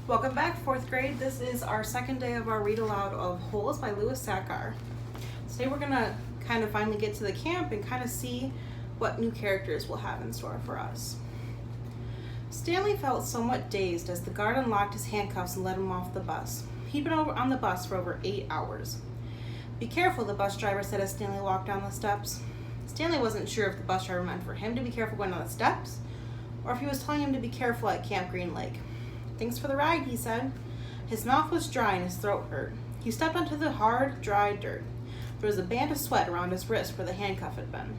Welcome back, 4th grade. This is our second day of our read aloud of Holes by Louis Sachar. Today we're going to kind of finally get to the camp and kind of see what new characters we'll have in store for us. Stanley felt somewhat dazed as the guard unlocked his handcuffs and let him off the bus. He'd been on the bus for over 8 hours. "Be careful," the bus driver said as Stanley walked down the steps. Stanley wasn't sure if the bus driver meant for him to be careful going down the steps or if he was telling him to be careful at Camp Green Lake. "Thanks for the ride," he said. His mouth was dry and his throat hurt. He stepped onto the hard, dry dirt. There was a band of sweat around his wrist where the handcuff had been.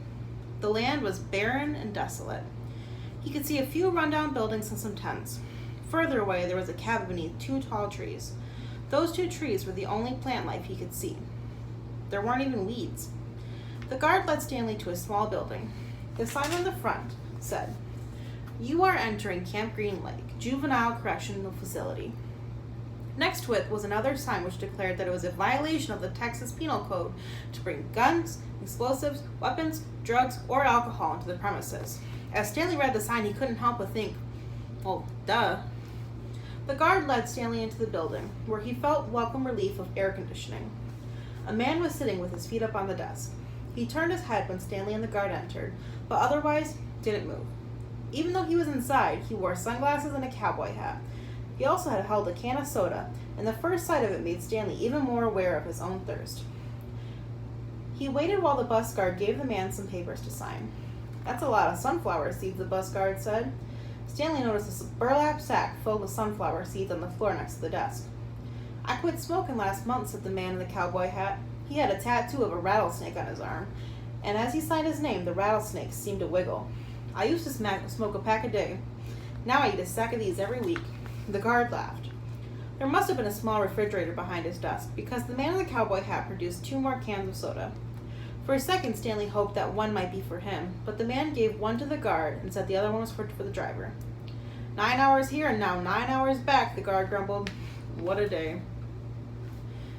The land was barren and desolate. He could see a few rundown buildings and some tents. Further away, there was a cabin beneath 2 tall trees. Those 2 trees were the only plant life he could see. There weren't even weeds. The guard led Stanley to a small building. The sign on the front said, "You are entering Camp Green Lake, Juvenile Correctional Facility." Next to it was another sign which declared that it was a violation of the Texas Penal Code to bring guns, explosives, weapons, drugs, or alcohol into the premises. As Stanley read the sign, he couldn't help but think, well, duh. The guard led Stanley into the building, where he felt welcome relief of air conditioning. A man was sitting with his feet up on the desk. He turned his head when Stanley and the guard entered, but otherwise didn't move. Even though he was inside, he wore sunglasses and a cowboy hat. He also had held a can of soda, and the first sight of it made Stanley even more aware of his own thirst. He waited while the bus guard gave the man some papers to sign. "That's a lot of sunflower seeds," the bus guard said. Stanley noticed a burlap sack filled with sunflower seeds on the floor next to the desk. "I quit smoking last month," said the man in the cowboy hat. He had a tattoo of a rattlesnake on his arm, and as he signed his name, the rattlesnake seemed to wiggle. "I used to smoke a pack a day. Now I eat a sack of these every week." The guard laughed. There must have been a small refrigerator behind his desk, because the man in the cowboy hat produced 2 more cans of soda. For a second, Stanley hoped that one might be for him, but the man gave one to the guard and said the other one was for the driver. 9 hours here and now 9 hours back," the guard grumbled. What a day.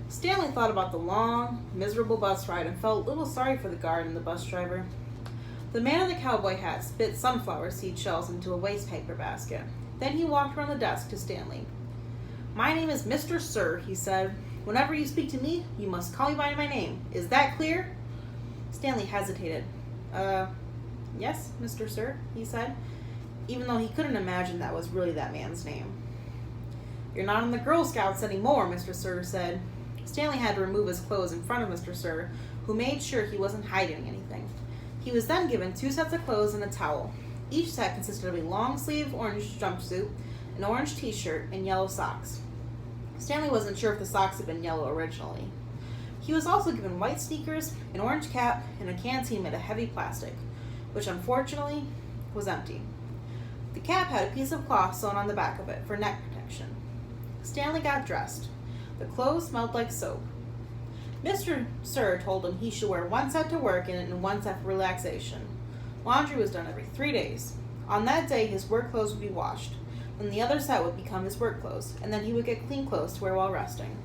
Stanley thought about the long, miserable bus ride and felt a little sorry for the guard and the bus driver. The man in the cowboy hat spit sunflower seed shells into a waste paper basket. Then he walked around the desk to Stanley. "My name is Mr. Sir," he said. "Whenever you speak to me, you must call me by my name. Is that clear?" Stanley hesitated. Yes, Mr. Sir," he said, even though he couldn't imagine that was really that man's name. "You're not in the Girl Scouts anymore," Mr. Sir said. Stanley had to remove his clothes in front of Mr. Sir, who made sure he wasn't hiding anything. He was then given 2 sets of clothes and a towel. Each set consisted of a long-sleeve orange jumpsuit, an orange t-shirt, and yellow socks. Stanley wasn't sure if the socks had been yellow originally. He was also given white sneakers, an orange cap, and a canteen made of heavy plastic, which unfortunately was empty. The cap had a piece of cloth sewn on the back of it for neck protection. Stanley got dressed. The clothes smelled like soap. Mr. Sir told him he should wear 1 set to work in and 1 set for relaxation. Laundry was done every 3 days. On that day, his work clothes would be washed. Then the other set would become his work clothes, and then he would get clean clothes to wear while resting.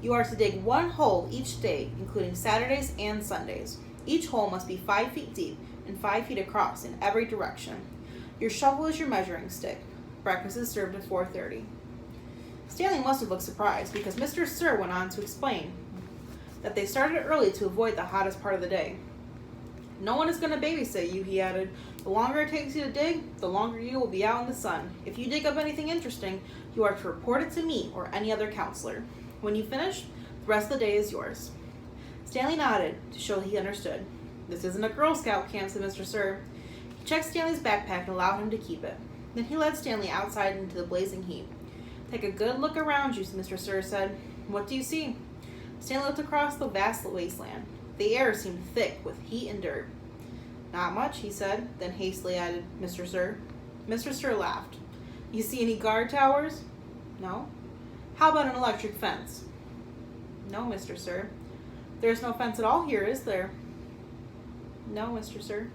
"You are to dig 1 hole each day, including Saturdays and Sundays. Each hole must be 5 feet deep and 5 feet across in every direction. Your shovel is your measuring stick. Breakfast is served at 4:30. Stanley must have looked surprised, because Mr. Sir went on to explain that they started early to avoid the hottest part of the day. "No one is going to babysit you," he added. "The longer it takes you to dig, the longer you will be out in the sun. If you dig up anything interesting, you are to report it to me or any other counselor. When you finish, the rest of the day is yours." Stanley nodded to show he understood. "This isn't a Girl Scout camp," said Mr. Sir. He checked Stanley's backpack and allowed him to keep it. Then he led Stanley outside into the blazing heat. "Take a good look around you," Mr. Sir said. "What do you see?" Stanley looked across the vast wasteland. The air seemed thick with heat and dirt. "Not much," he said, then hastily added, "Mr. Sir." Mr. Sir laughed. "You see any guard towers?" "No." "How about an electric fence?" "No, Mr. Sir." "There's no fence at all here, is there?" "No, Mr. Sir."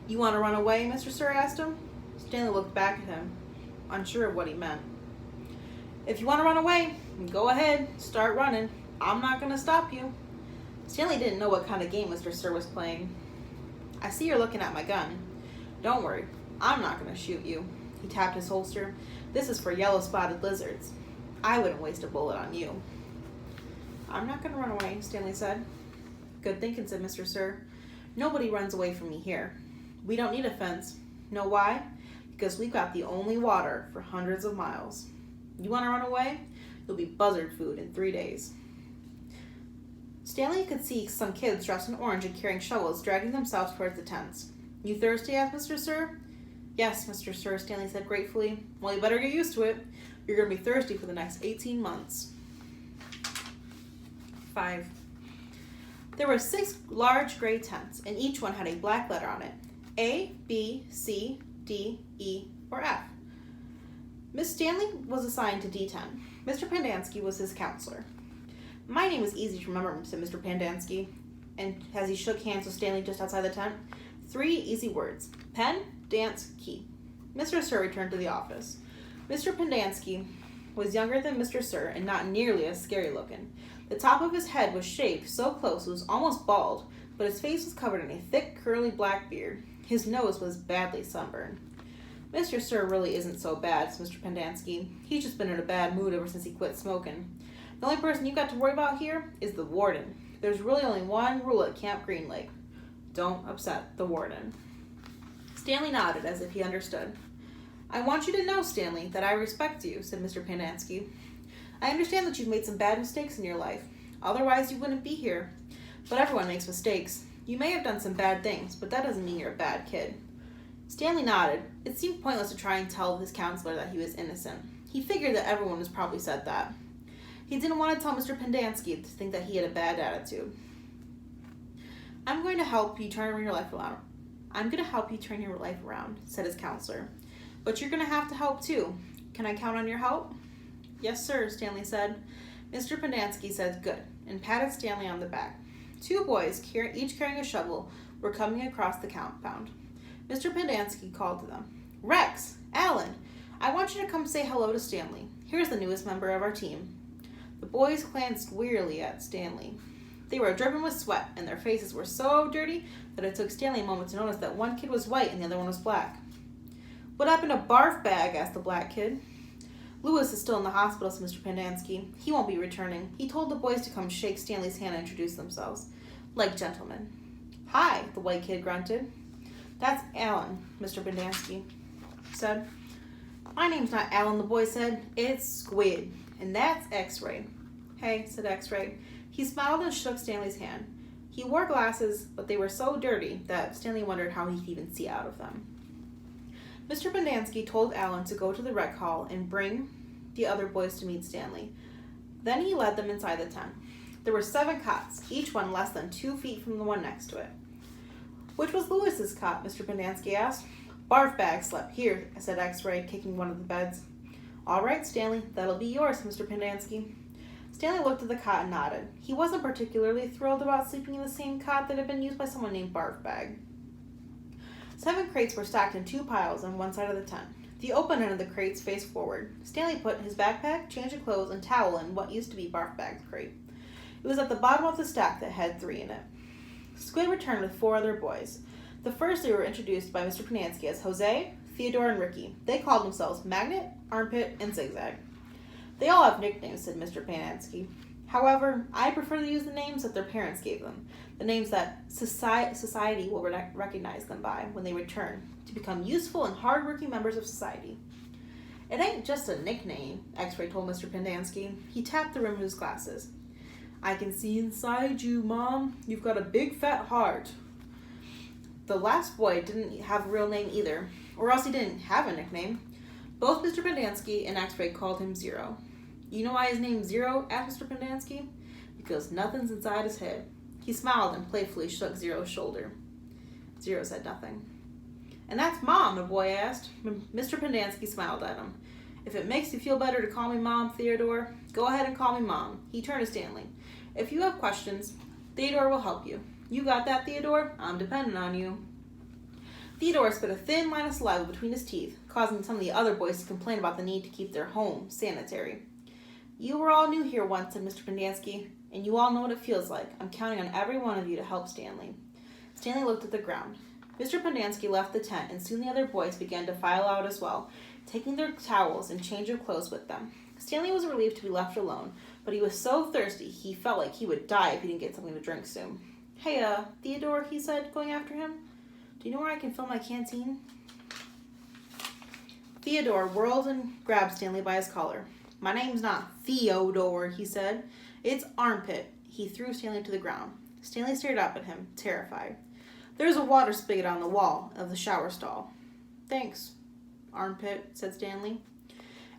"You want to run away?" Mr. Sir asked him. Stanley looked back at him, unsure of what he meant. "If you want to run away, go ahead, start running. I'm not going to stop you." Stanley didn't know what kind of game Mr. Sir was playing. "I see you're looking at my gun. Don't worry, I'm not going to shoot you." He tapped his holster. This is for yellow-spotted lizards. I wouldn't waste a bullet on you. I'm not going to run away, Stanley said. Good thinking, said Mr. Sir. Nobody runs away from me here. We don't need a fence. Know why? Because we've got the only water for hundreds of miles. You want to run away? You'll be buzzard food in 3 days. Stanley could see some kids dressed in orange and carrying shovels dragging themselves towards the tents. You thirsty? Asked Mr. Sir. Yes, Mr. Sir, Stanley said gratefully. Well, you better get used to it. You're going to be thirsty for the next 18 months. 5. There were 6 large gray tents, and each one had a black letter on it. A, B, C, D, E, or F. Miss Stanley was assigned to D10. Mr. Pendanski was his counselor. My name was easy to remember, said Mr. Pendanski, and as he shook hands with Stanley just outside the tent. 3 easy words. Pen, dance, key. Mr. Sir returned to the office. Mr. Pendanski was younger than Mr. Sir and not nearly as scary looking. The top of his head was shaved so close it was almost bald, but his face was covered in a thick, curly black beard. His nose was badly sunburned. Mr. Sir really isn't so bad, said Mr. Pendanski. He's just been in a bad mood ever since he quit smoking. The only person you've got to worry about here is the warden. There's really only one rule at Camp Green Lake. Don't upset the warden. Stanley nodded as if he understood. I want you to know, Stanley, that I respect you, said Mr. Pendanski. I understand that you've made some bad mistakes in your life. Otherwise, you wouldn't be here. But everyone makes mistakes. You may have done some bad things, but that doesn't mean you're a bad kid. Stanley nodded. It seemed pointless to try and tell his counselor that he was innocent. He figured that everyone has probably said that. He didn't want to tell Mr. Pendanski to think that he had a bad attitude. I'm going to help you turn your life around. Said his counselor. But you're going to have to help too. Can I count on your help? Yes, sir, Stanley said. Mr. Pendanski said good, and patted Stanley on the back. 2 boys, each carrying a shovel, were coming across the compound. Mr. Pendanski called to them. Rex, Alan, I want you to come say hello to Stanley. Here's the newest member of our team. The boys glanced wearily at Stanley. They were dripping with sweat, and their faces were so dirty that it took Stanley a moment to notice that one kid was white and the other one was black. What happened to Barf Bag? Asked the black kid. Lewis is still in the hospital, said Mr. Pendanski. He won't be returning. He told the boys to come shake Stanley's hand and introduce themselves. Like gentlemen. Hi, the white kid grunted. That's Alan, Mr. Pendanski said. My name's not Alan, the boy said. It's Squid, and that's X-Ray. Hey, said X-Ray. He smiled and shook Stanley's hand. He wore glasses, but they were so dirty that Stanley wondered how he could even see out of them. Mr. Pendanski told Alan to go to the rec hall and bring the other boys to meet Stanley. Then he led them inside the tent. There were 7 cots, each one less than 2 feet from the one next to it. Which was Lewis's cot? Mr. Pendanski asked. Barf Bag slept here, said X-Ray, kicking one of the beds. All right, Stanley, that'll be yours, Mr. Pendanski. Stanley looked at the cot and nodded. He wasn't particularly thrilled about sleeping in the same cot that had been used by someone named Barf Bag. 7 crates were stacked in 2 piles on one side of the tent. The open end of the crates faced forward. Stanley put his backpack, change of clothes, and towel in what used to be Barf Bag's crate. It was at the bottom of the stack that had 3 in it. Squid returned with 4 other boys. The first 3 were introduced by Mr. Pendanski as Jose, Theodore, and Ricky. They called themselves Magnet, Armpit, and Zigzag. They all have nicknames, said Mr. Pendanski. However, I prefer to use the names that their parents gave them, the names that society will recognize them by when they return to become useful and hard-working members of society. It ain't just a nickname, X-Ray told Mr. Pendanski. He tapped the rim of his glasses. I can see inside you, Mom. You've got a big fat heart. The last boy didn't have a real name either, or else he didn't have a nickname. Both Mr. Pendanski and X-Ray called him Zero. You know why his name's Zero? Asked Mr. Pendanski. Because nothing's inside his head. He smiled and playfully shook Zero's shoulder. Zero said nothing. And that's Mom, the boy asked. Mr. Pendanski smiled at him. If it makes you feel better to call me Mom, Theodore, go ahead and call me Mom. He turned to Stanley. If you have questions, Theodore will help you. You got that, Theodore? I'm depending on you. Theodore spit a thin line of saliva between his teeth, causing some of the other boys to complain about the need to keep their home sanitary. You were all new here once, said Mr. Pendanski, and you all know what it feels like. I'm counting on every one of you to help Stanley. Stanley looked at the ground. Mr. Pendanski left the tent, and soon the other boys began to file out as well. taking their towels and change of clothes with them. Stanley was relieved to be left alone, but he was so thirsty he felt like he would die if he didn't get something to drink soon. Hey, Theodore, he said, going after him. Do you know where I can fill my canteen? Theodore whirled and grabbed Stanley by his collar. My name's not Theodore, he said. It's Armpit. He threw Stanley to the ground. Stanley stared up at him, terrified. There's a water spigot on the wall of the shower stall. Thanks, Armpit, said Stanley.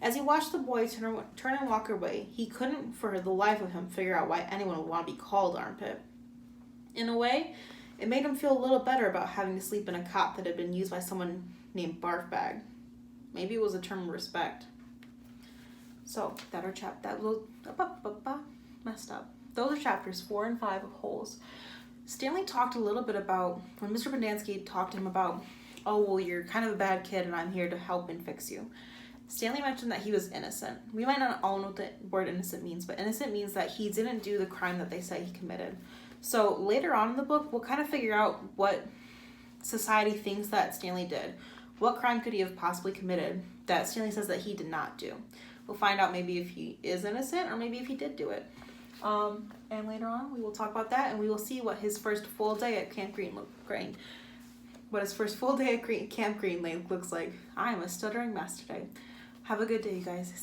As he watched the boy turn and walk away, he couldn't for the life of him figure out why anyone would want to be called Armpit. In a way, it made him feel a little better about having to sleep in a cot that had been used by someone named Barfbag. Maybe it was a term of respect. So, messed up. Those are chapters 4 and 5 of Holes. Stanley talked a little bit about, when Mr. Pendanski talked to him about, oh, well, you're kind of a bad kid and I'm here to help and fix you. Stanley mentioned that he was innocent. We might not all know what the word innocent means, but innocent means that he didn't do the crime that they say he committed. So later on in the book, we'll kind of figure out what society thinks that Stanley did. What crime could he have possibly committed that Stanley says that he did not do? We'll find out maybe if he is innocent or maybe if he did do it. And later on, we will talk about that and we will see what his first full day at Camp Green Lake looks like. I am a stuttering mess today. Have a good day, you guys.